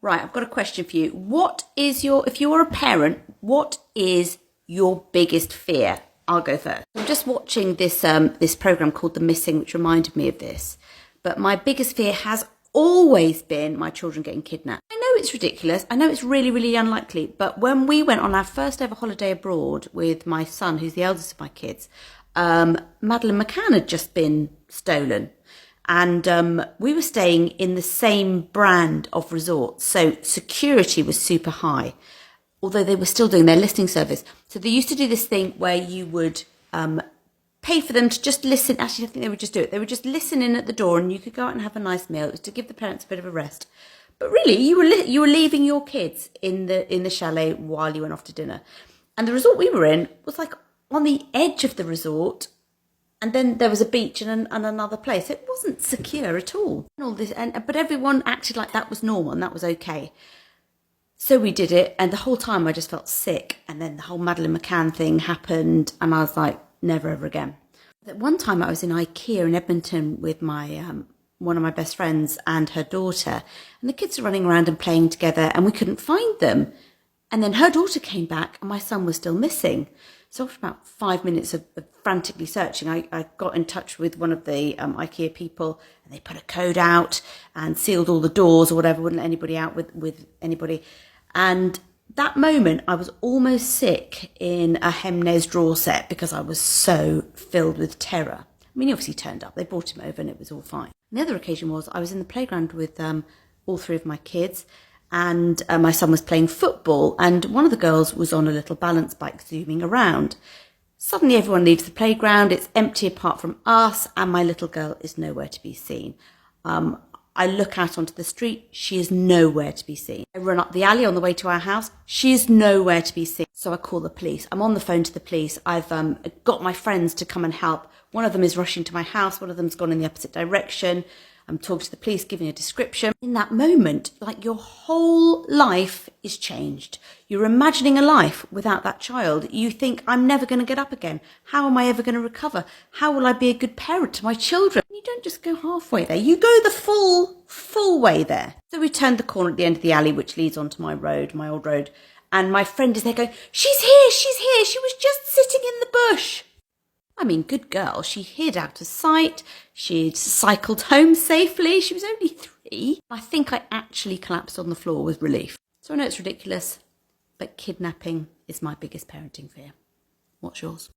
Right, I've got a question for you. If you're a parent, what is your biggest fear? I'll go first. I'm just watching this program called The Missing, which reminded me of this. But my biggest fear has always been my children getting kidnapped. I know it's ridiculous. I know it's really, really unlikely. But when we went on our first ever holiday abroad with my son, who's the eldest of my kids, Madeleine McCann had just been stolen. And we were staying in the same brand of resort. So security was super high, although they were still doing their listening service. So they used to do this thing where you would pay for them to just listen. Actually, I think they would just do it. They would just listen in at the door and you could go out and have a nice meal. It was to give the parents a bit of a rest. But really, you were leaving your kids in the chalet while you went off to dinner. And the resort we were in was like on the edge of the resort. And then there was a beach and another place. It wasn't secure at all. And all this, but everyone acted like that was normal and that was okay. So we did it, and the whole time I just felt sick. And then the whole Madeleine McCann thing happened, and I was like, never ever again. At one time I was in IKEA in Edmonton with my one of my best friends and her daughter, and the kids were running around and playing together, and we couldn't find them. And then her daughter came back, and my son was still missing. So after about 5 minutes of frantically searching, I got in touch with one of the IKEA people, and they put a code out and sealed all the doors or whatever, wouldn't let anybody out with anybody. And that moment, I was almost sick in a Hemnes drawer set because I was so filled with terror. I mean, he obviously turned up. They brought him over and it was all fine. And the other occasion was I was in the playground with all three of my kids, and my son was playing football, and one of the girls was on a little balance bike zooming around. Suddenly everyone leaves the playground, it's empty apart from us, and my little girl is nowhere to be seen. I look out onto the street, she is nowhere to be seen. I run up the alley on the way to our house, she is nowhere to be seen. So I call the police. I'm on the phone to the police. I've got my friends to come and help. One of them is rushing to my house, one of them's gone in the opposite direction. I'm talking to the police, giving a description. In that moment, like, your whole life is changed. You're imagining a life without that child. You think, I'm never going to get up again. How am I ever going to recover? How will I be a good parent to my children? You don't just go halfway there. You go the full way there. So we turned the corner at the end of the alley, which leads onto my road, my old road. And my friend is there going, she's here, she's here. She was just sitting in the bush. I mean, good girl. She hid out of sight. She'd cycled home safely. She was only 3. I think I actually collapsed on the floor with relief. So I know it's ridiculous, but kidnapping is my biggest parenting fear. What's yours?